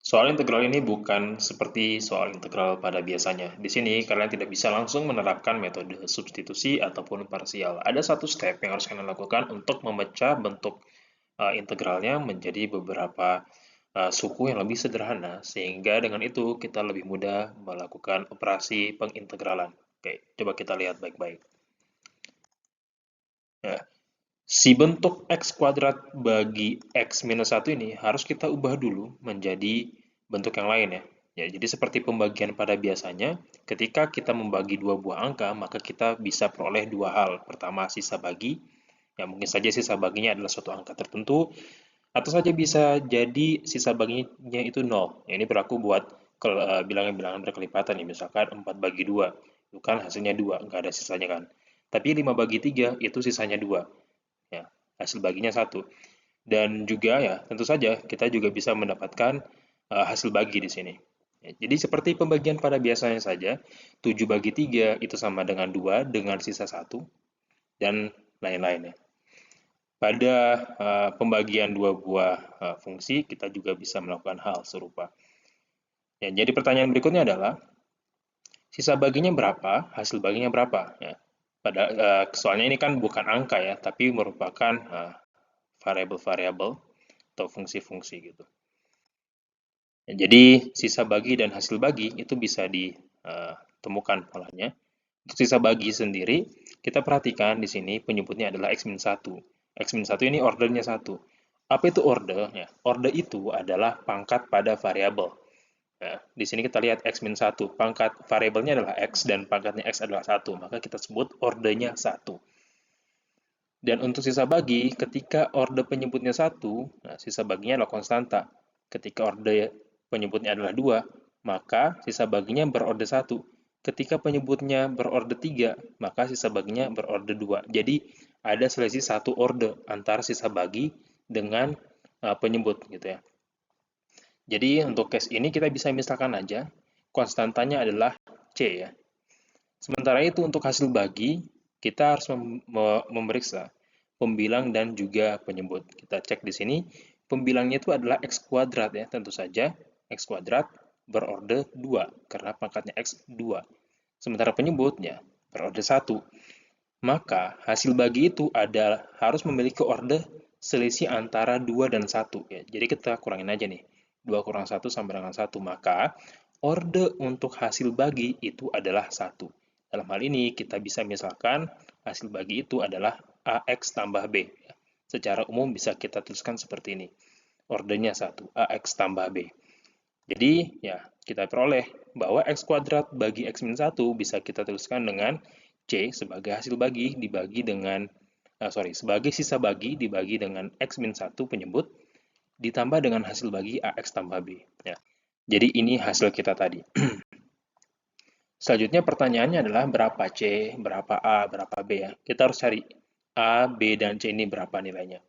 Soal integral ini bukan seperti soal integral pada biasanya. Di sini kalian tidak bisa langsung menerapkan metode substitusi ataupun parsial. Ada satu step yang harus kalian lakukan untuk memecah bentuk integralnya menjadi beberapa suku yang lebih sederhana, sehingga dengan itu kita lebih mudah melakukan operasi pengintegralan. Oke, coba kita lihat baik-baik. Nah, si bentuk x kuadrat bagi x minus 1 ini harus kita ubah dulu menjadi bentuk yang lain ya. Ya, jadi seperti pembagian pada biasanya, ketika kita membagi dua buah angka, maka kita bisa peroleh dua hal. Pertama, sisa bagi, yang mungkin saja sisa baginya adalah suatu angka tertentu, atau saja bisa jadi sisa baginya itu 0. Ya, ini berlaku buat bilangan-bilangan berkelipatan ya, misalkan 4 bagi 2, itu kan hasilnya 2, nggak ada sisanya kan. Tapi 5 bagi 3 itu sisanya 2. Ya, hasil baginya 1. Dan juga ya, tentu saja kita juga bisa mendapatkan hasil bagi di sini. Ya, jadi seperti pembagian pada biasanya saja, 7 bagi 3 itu sama dengan 2 dengan sisa 1 dan lain-lain ya. Pada pembagian dua buah fungsi, kita juga bisa melakukan hal serupa. Ya, jadi pertanyaan berikutnya adalah, sisa baginya berapa, hasil baginya berapa? Ya, soalnya ini kan bukan angka ya, tapi merupakan variabel-variabel atau fungsi-fungsi gitu. Ya, jadi sisa bagi dan hasil bagi itu bisa ditemukan polanya. Untuk sisa bagi sendiri, kita perhatikan di sini penyebutnya adalah x-1. X-1 ini ordernya 1. Apa itu order? Ya, order itu adalah pangkat pada variabel. Ya, di sini kita lihat x-1. Pangkat variabelnya adalah x dan pangkatnya x adalah 1. Maka kita sebut ordernya 1. Dan untuk sisa bagi, ketika order penyebutnya 1, nah sisa baginya adalah konstanta. Ketika order penyebutnya adalah 2, maka sisa baginya berorder 1. Ketika penyebutnya berorder 3, maka sisa baginya berorder 2. Jadi ada selisih satu order antara sisa bagi dengan penyebut gitu ya. Jadi untuk case ini kita bisa misalkan aja konstantanya adalah C ya. Sementara itu untuk hasil bagi, kita harus memeriksa pembilang dan juga penyebut. Kita cek di sini, pembilangnya itu adalah x kuadrat ya, tentu saja x kuadrat berorder 2, karena pangkatnya x 2. Sementara penyebutnya berorder 1. Maka hasil bagi itu harus memiliki order selisih antara 2 dan 1. Ya. Jadi kita kurangin aja nih, 2 kurang 1 sama dengan 1. Maka order untuk hasil bagi itu adalah 1. Dalam hal ini, kita bisa misalkan hasil bagi itu adalah AX tambah B. Secara umum bisa kita tuliskan seperti ini. Ordernya 1, AX tambah B. Jadi, ya, kita peroleh bahwa X kuadrat bagi X min 1 bisa kita tuliskan dengan C sebagai hasil bagi dibagi dengan, sebagai sisa bagi dibagi dengan X min 1 penyebut, ditambah dengan hasil bagi AX tambah B. Ya. Jadi, ini hasil kita tadi. Selanjutnya pertanyaannya adalah berapa C, berapa A, berapa B ya. Kita harus cari A, B, dan C ini berapa nilainya.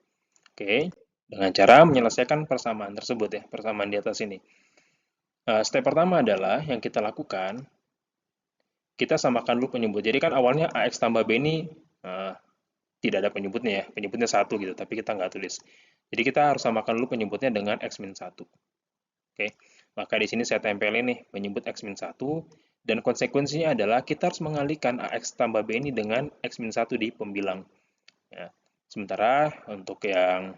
Oke, dengan cara menyelesaikan persamaan tersebut ya, persamaan di atas ini. Step pertama adalah yang kita lakukan, kita samakan dulu penyebut. Jadi kan awalnya AX tambah B ini tidak ada penyebutnya ya, penyebutnya 1 gitu, tapi kita nggak tulis. Jadi kita harus samakan dulu penyebutnya dengan X min 1. Oke, maka di sini saya tempelin nih penyebut X min 1, dan konsekuensinya adalah kita harus mengalihkan AX tambah B ini dengan X min 1 di pembilang. Ya. Sementara untuk yang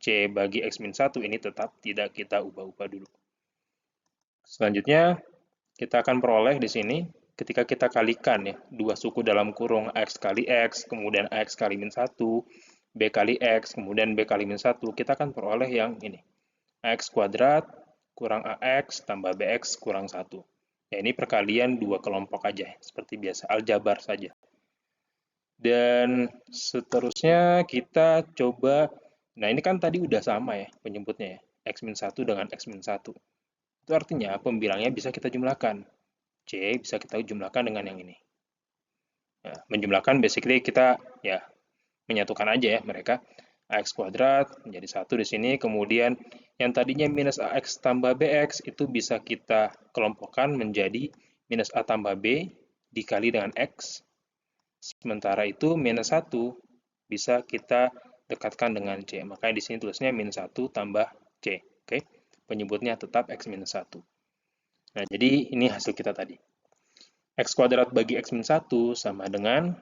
C bagi X min 1 ini tetap tidak kita ubah-ubah dulu. Selanjutnya, kita akan peroleh di sini, ketika kita kalikan ya, dua suku dalam kurung X kali X, kemudian X kali min 1, B kali X, kemudian B kali min 1, kita akan peroleh yang ini. AX kuadrat kurang AX tambah BX kurang 1. Ya, ini perkalian dua kelompok aja, seperti biasa, aljabar saja. Dan seterusnya kita coba, nah ini kan tadi udah sama ya penyebutnya ya, X min 1 dengan X min 1. Itu artinya pembilangnya bisa kita jumlahkan. C bisa kita jumlahkan dengan yang ini. Ya, menjumlahkan basically kita ya menyatukan aja ya mereka. AX kuadrat menjadi 1 di sini, kemudian yang tadinya minus AX tambah BX itu bisa kita kelompokkan menjadi minus A tambah B dikali dengan X. Sementara itu minus 1 bisa kita dekatkan dengan C. Makanya di sini tulisnya minus 1 tambah C. Oke. penyebutnya tetap X-1. Nah, jadi ini hasil kita tadi. X kuadrat bagi X-1 sama dengan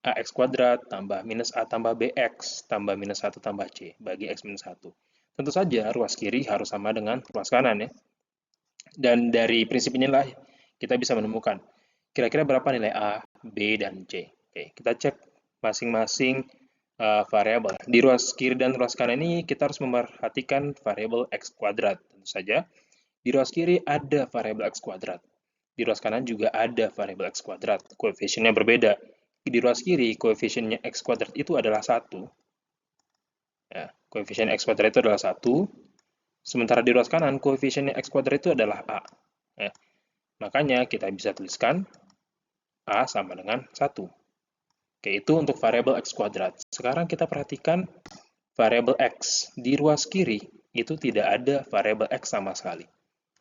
AX kuadrat tambah minus A tambah BX tambah minus 1 tambah C bagi X-1. Tentu saja ruas kiri harus sama dengan ruas kanan ya. Dan dari prinsip inilah kita bisa menemukan kira-kira berapa nilai A, B, dan C. Oke, kita cek masing-masing variabel. Di ruas kiri dan ruas kanan ini kita harus memperhatikan variabel X kuadrat. Tentu saja di ruas kiri ada variabel X kuadrat. Di ruas kanan juga ada variabel X kuadrat. Koefisiennya berbeda. Di ruas kiri, koefisiennya X kuadrat itu adalah 1. Ya, koefisien X kuadrat itu adalah 1. Sementara di ruas kanan, koefisiennya X kuadrat itu adalah A. Ya. Makanya kita bisa tuliskan A sama dengan 1. Oke, itu untuk variabel X kuadrat. Sekarang kita perhatikan variabel X. Di ruas kiri, itu tidak ada variabel X sama sekali.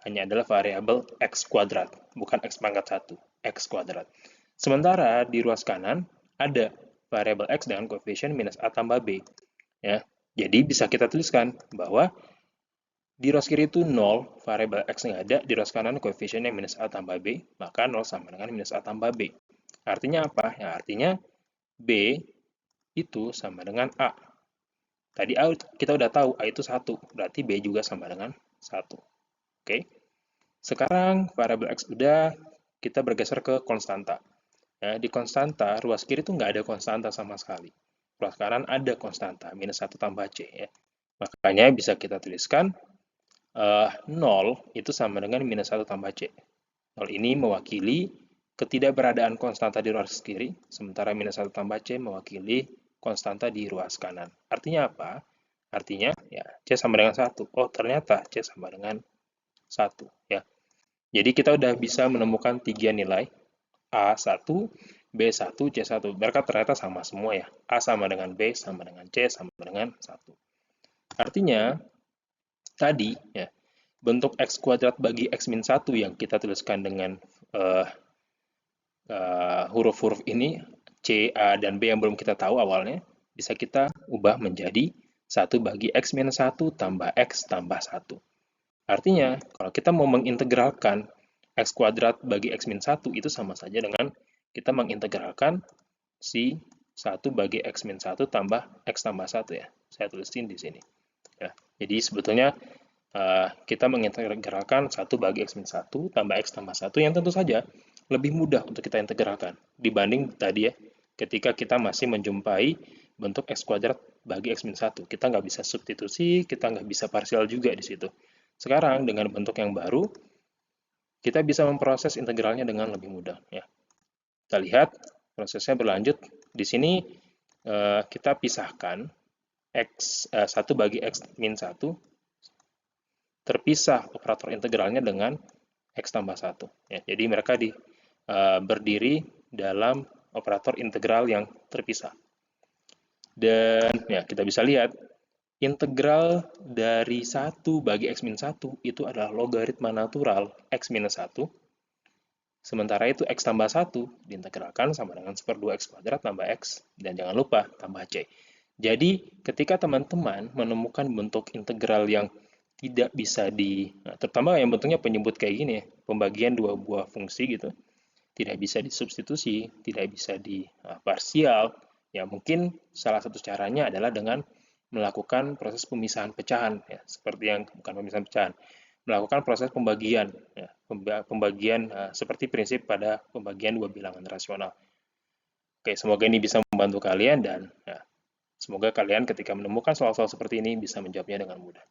Hanya adalah variabel X kuadrat, bukan X pangkat 1, X kuadrat. Sementara di ruas kanan, ada variabel X dengan koefisien minus A tambah B. Ya, jadi bisa kita tuliskan bahwa di ruas kiri itu 0, variabel X nggak ada, di ruas kanan koefisiennya minus A tambah B, maka 0 sama dengan minus A tambah B. Artinya apa? Ya, artinya B itu sama dengan A. Tadi A kita udah tahu, A itu 1, berarti B juga sama dengan 1. Oke. Sekarang variabel X udah, kita bergeser ke konstanta. Ya, di konstanta, ruas kiri itu nggak ada konstanta sama sekali. Ruas kanan ada konstanta, minus 1 tambah C. Ya. Makanya bisa kita tuliskan 0 itu sama dengan minus 1 tambah C. 0 ini mewakili ketidakberadaan konstanta di ruas kiri, sementara minus 1 tambah C mewakili konstanta di ruas kanan. Artinya apa? Artinya, ya, C sama dengan 1. Oh, ternyata C sama dengan 1. Ya. Jadi kita udah bisa menemukan 3 nilai, A1, B1, C1. Mereka ternyata sama semua ya. A sama dengan B, sama dengan C, sama dengan 1. Artinya, tadi ya, bentuk X kuadrat bagi X-1 yang kita tuliskan dengan huruf-huruf ini, C, A, dan B yang belum kita tahu awalnya, bisa kita ubah menjadi 1 bagi X-1 tambah X tambah 1. Artinya, kalau kita mau mengintegralkan X kuadrat bagi X-1 itu sama saja dengan kita mengintegralkan si 1 bagi X-1 tambah X tambah 1 ya. Saya tulisin di sini. Ya, jadi sebetulnya kita mengintegralkan 1 bagi X-1 tambah X tambah 1 yang tentu saja lebih mudah untuk kita integralkan dibanding tadi ya, ketika kita masih menjumpai bentuk X kuadrat bagi X-1. Kita nggak bisa substitusi, kita nggak bisa parsial juga di situ. Sekarang dengan bentuk yang baru, kita bisa memproses integralnya dengan lebih mudah. Ya. Kita lihat prosesnya berlanjut. Di sini kita pisahkan X1 bagi X-1, terpisah operator integralnya dengan X tambah 1. Ya, jadi mereka berdiri dalam operator integral yang terpisah. Dan ya, kita bisa lihat integral dari 1 bagi X-1 itu adalah logaritma natural X-1. Sementara itu X tambah 1 diintegralkan sama dengan 1/2 X kuadrat tambah X. Dan jangan lupa tambah C. Jadi ketika teman-teman menemukan bentuk integral yang tidak bisa terutama yang bentuknya penyebut kayak gini ya, pembagian dua buah fungsi gitu, tidak bisa disubstitusi, tidak bisa parsial, ya mungkin salah satu caranya adalah dengan melakukan proses pemisahan pecahan, ya, seperti yang bukan pemisahan pecahan, melakukan proses pembagian, ya, pembagian seperti prinsip pada pembagian dua bilangan rasional. Oke, semoga ini bisa membantu kalian dan ya, semoga kalian ketika menemukan soal-soal seperti ini bisa menjawabnya dengan mudah.